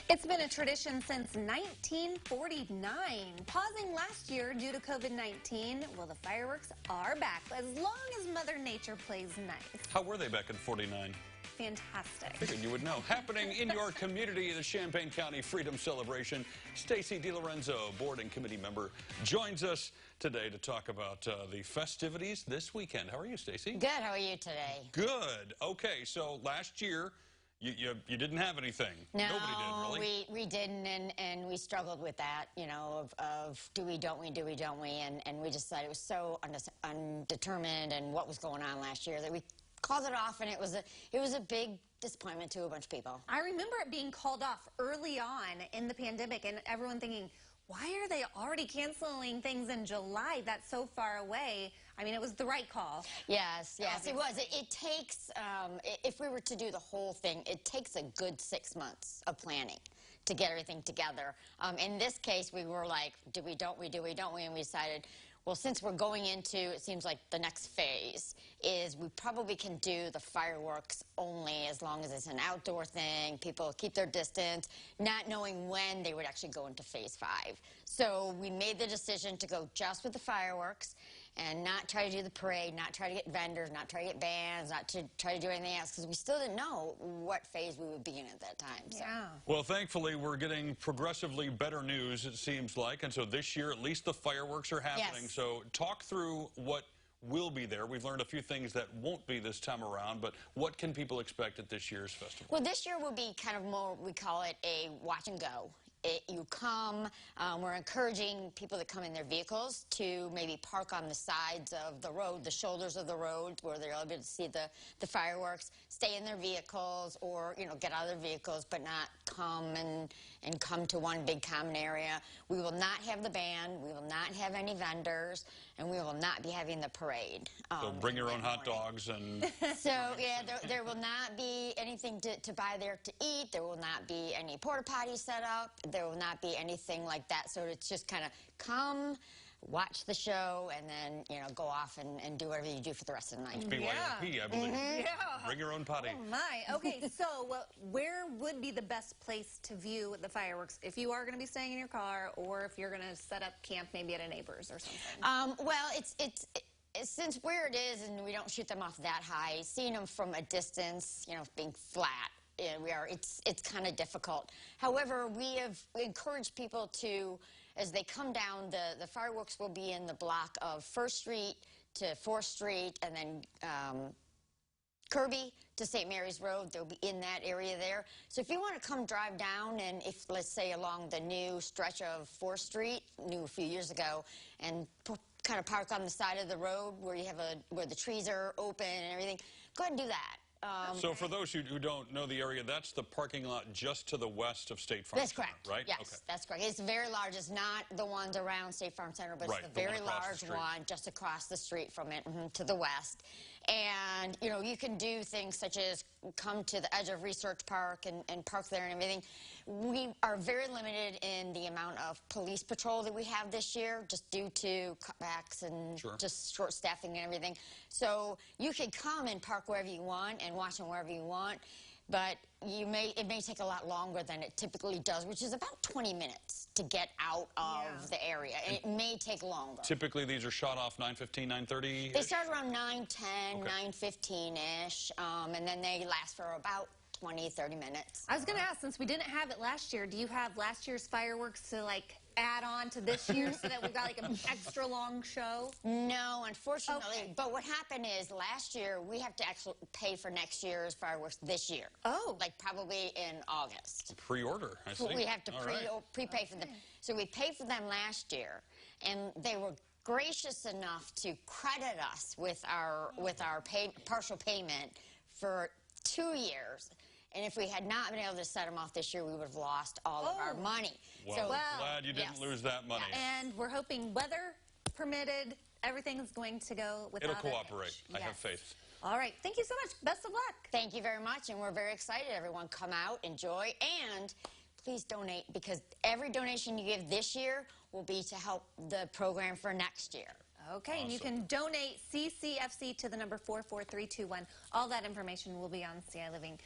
It's been a tradition since 1949. Pausing last year due to COVID-19, well, the fireworks are back as long as Mother Nature plays nice. How were they back in '49? Fantastic. Figured you would know. Happening in your community, the Champaign County Freedom Celebration. Stacy DiLorenzo, board and committee member, joins us today to talk about the festivities this weekend. How are you, Stacy? Good. How are you today? Good. Okay, so last year, you didn't have anything. No, nobody did, really. we didn't, and we struggled with that, you know, of do we, don't we, and we just decided it was so undetermined and what was going on last year that we called it off, and it was a big disappointment to a bunch of people. I remember it being called off early on in the pandemic, and everyone thinking, why are they already canceling things in July? That's so far away. I mean, it was the right call. Yes, it was. It takes, if we were to do the whole thing, it takes a good 6 months of planning to get everything together. In this case, we were like, do we, don't we, and we decided, well, since we're going into, it seems like the next phase is we probably can do the fireworks only as long as it's an outdoor thing. People keep their distance, not knowing when they would actually go into phase 5. So we made the decision to go just with the fireworks and not try to do the parade, not try to get vendors, not try to get bands, not to try to do anything else, because we still didn't know what phase we would be in at that time. So. Yeah. Well, thankfully, we're getting progressively better news, it seems like, and so this year, at least the fireworks are happening. Yes. So talk through what will be there. We've learned a few things that won't be this time around, but what can people expect at this year's festival? Well, this year will be kind of more, we call it a watch and go. You come, we're encouraging people that come in their vehicles to maybe park on the sides of the road, the shoulders of the road, where they're able to see the fireworks, stay in their vehicles, or, you know, get out of their vehicles, but not come and come to one big common area. We will not have the band, we will not have any vendors, and we will not be having the parade. So bring your own hot dogs and... So, yeah, there will not be anything to buy there to eat. There will not be any porta potties set up. There will not be anything like that. So it's just kind of come, watch the show, and then, you know, go off and do whatever you do for the rest of the night. BYOP, I believe. Yeah. Bring your own potty. Oh, my. Okay, so where would be the best place to view the fireworks if you are going to be staying in your car or if you're going to set up camp maybe at a neighbor's or something? Well, it's since where it is and we don't shoot them off that high, seeing them from a distance, you know, being flat, it's kind of difficult. However, we have encouraged people to, as they come down, the fireworks will be in the block of 1st Street to 4th Street, and then Kirby to St. Mary's Road. They'll be in that area there. So if you want to come drive down, and if, let's say, along the new stretch of 4th Street, new a few years ago, and kind of park on the side of the road where you have where the trees are open and everything, go ahead and do that. So for those who don't know the area, that's the parking lot just to the west of State Farm That's Center, correct. right? Yes, okay. That's correct. It's very large. It's not the ones around State Farm Center, but right, it's the very large one just across the street from it, to the west. And, you know, you can do things such as come to the edge of Research Park and park there and everything. We are very limited in the amount of police patrol that we have this year, just due to cutbacks and just short staffing and everything. So you can come and park wherever you want and watch them wherever you want, but it may take a lot longer than it typically does, which is about 20 minutes to get out of the area, and it may take longer. Typically, these are shot off 9:15, 9:30? They start around 9:10, 9:15-ish, and then they last for about 20, 30 minutes. I was going to ask, since we didn't have it last year, do you have last year's fireworks to, like, add on to this year so that we've got, like, an extra long show? No, unfortunately. Okay. But what happened is last year, we have to actually pay for next year's fireworks this year. Oh. Like, probably in August. Pre-order, I see. We have to prepay for them. So we paid for them last year, and they were gracious enough to credit us with our partial payment for 2 years. And if we had not been able to set them off this year, we would have lost all of our money. Well, so, glad you didn't lose that money. And we're hoping, weather permitted, everything's going to go without It'll cooperate. I have faith. All right. Thank you so much. Best of luck. Thank you very much, and we're very excited. Everyone come out, enjoy, and please donate, because every donation you give this year will be to help the program for next year. Okay, awesome. And you can donate CCFC to the number 44321. All that information will be on CILiving.tv.